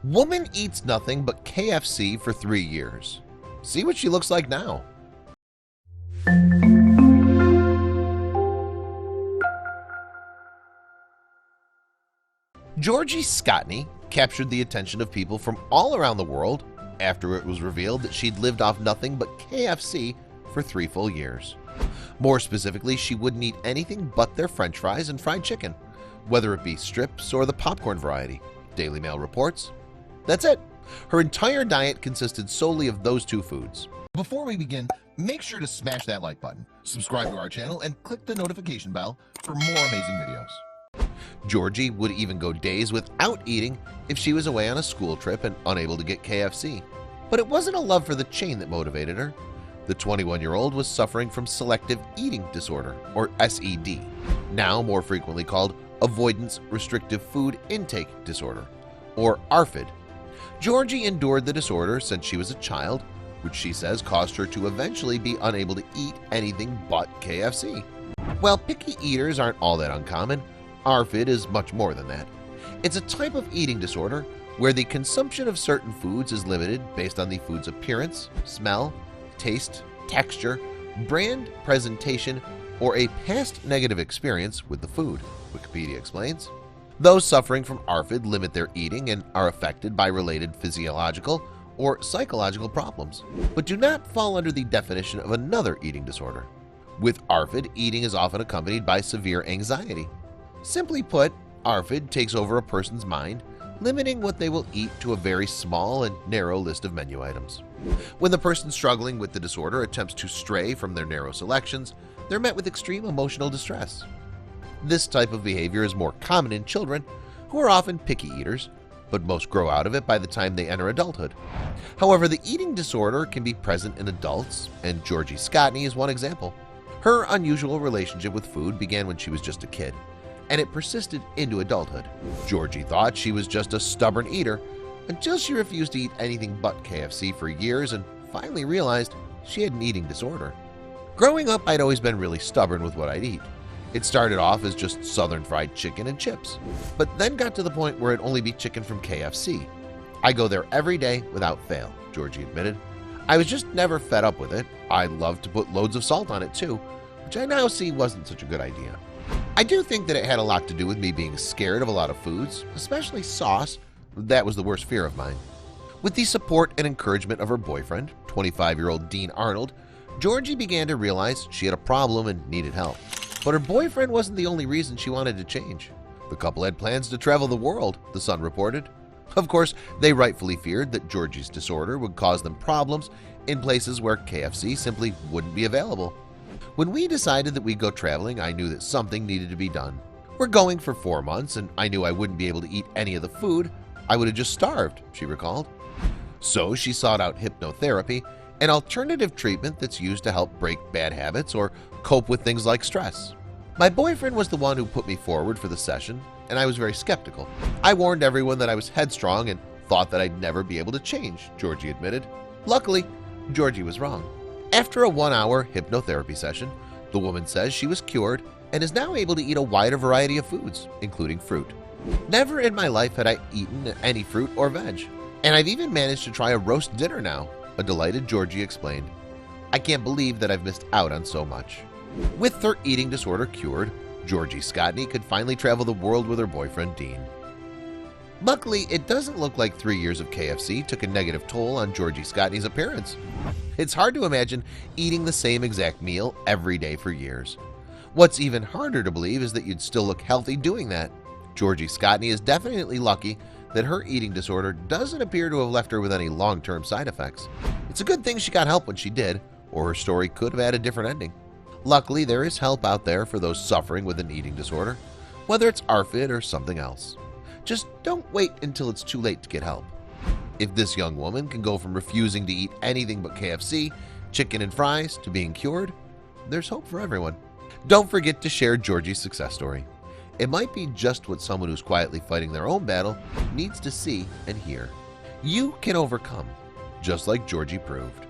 Woman eats nothing but KFC for 3 years. See what she looks like now. Georgie Scotney captured the attention of people from all around the world after it was revealed that she'd lived off nothing but KFC for 3 full years. More specifically, she wouldn't eat anything but their French fries and fried chicken, whether it be strips or the popcorn variety, Daily Mail reports. That's it. Her entire diet consisted solely of those 2 foods. Before we begin, make sure to smash that like button, subscribe to our channel, and click the notification bell for more amazing videos. Georgie would even go days without eating if she was away on a school trip and unable to get KFC. But it wasn't a love for the chain that motivated her. The 21-year-old was suffering from selective eating disorder, or SED, now more frequently called avoidance restrictive food intake disorder, or ARFID. Georgie endured the disorder since she was a child, which she says caused her to eventually be unable to eat anything but KFC. While picky eaters aren't all that uncommon, ARFID is much more than that. It's a type of eating disorder where the consumption of certain foods is limited based on the food's appearance, smell, taste, texture, brand, presentation, or a past negative experience with the food, Wikipedia explains. Those suffering from ARFID limit their eating and are affected by related physiological or psychological problems, but do not fall under the definition of another eating disorder. With ARFID, eating is often accompanied by severe anxiety. Simply put, ARFID takes over a person's mind, limiting what they will eat to a very small and narrow list of menu items. When the person struggling with the disorder attempts to stray from their narrow selections, they're met with extreme emotional distress. This type of behavior is more common in children, who are often picky eaters, but most grow out of it by the time they enter adulthood. However, the eating disorder can be present in adults, and Georgie Scotney is one example. Her unusual relationship with food began when she was just a kid, and it persisted into adulthood. Georgie thought she was just a stubborn eater until she refused to eat anything but KFC for years and finally realized she had an eating disorder. Growing up, I'd always been really stubborn with what I'd eat. It started off as just Southern fried chicken and chips, but then got to the point where it'd only be chicken from KFC. I go there every day without fail, Georgie admitted. I was just never fed up with it. I loved to put loads of salt on it too, which I now see wasn't such a good idea. I do think that it had a lot to do with me being scared of a lot of foods, especially sauce. That was the worst fear of mine. With the support and encouragement of her boyfriend, 25-year-old Dean Arnold, Georgie began to realize she had a problem and needed help. But her boyfriend wasn't the only reason she wanted to change. The couple had plans to travel the world, the Sun reported. Of course, they rightfully feared that Georgie's disorder would cause them problems in places where KFC simply wouldn't be available. When we decided that we'd go traveling, I knew that something needed to be done. We're going for 4 months, and I knew I wouldn't be able to eat any of the food. I would have just starved, she recalled. So she sought out hypnotherapy, an alternative treatment that's used to help break bad habits or cope with things like stress. My boyfriend was the one who put me forward for the session, and I was very skeptical. I warned everyone that I was headstrong and thought that I'd never be able to change, Georgie admitted. Luckily, Georgie was wrong. After a 1-hour hypnotherapy session, the woman says she was cured and is now able to eat a wider variety of foods, including fruit. Never in my life had I eaten any fruit or veg, and I've even managed to try a roast dinner now, a delighted Georgie explained. I can't believe that I've missed out on so much. With her eating disorder cured, Georgie Scotney could finally travel the world with her boyfriend Dean. Luckily, it doesn't look like 3 years of KFC took a negative toll on Georgie Scotney's appearance. It's hard to imagine eating the same exact meal every day for years. What's even harder to believe is that you'd still look healthy doing that. Georgie Scotney is definitely lucky that her eating disorder doesn't appear to have left her with any long-term side effects. It's a good thing she got help when she did, or her story could have had a different ending. Luckily, there is help out there for those suffering with an eating disorder, whether it's ARFID or something else. Just don't wait until it's too late to get help. If this young woman can go from refusing to eat anything but KFC, chicken and fries to being cured, there's hope for everyone. Don't forget to share Georgie's success story. It might be just what someone who's quietly fighting their own battle needs to see and hear. You can overcome, just like Georgie proved.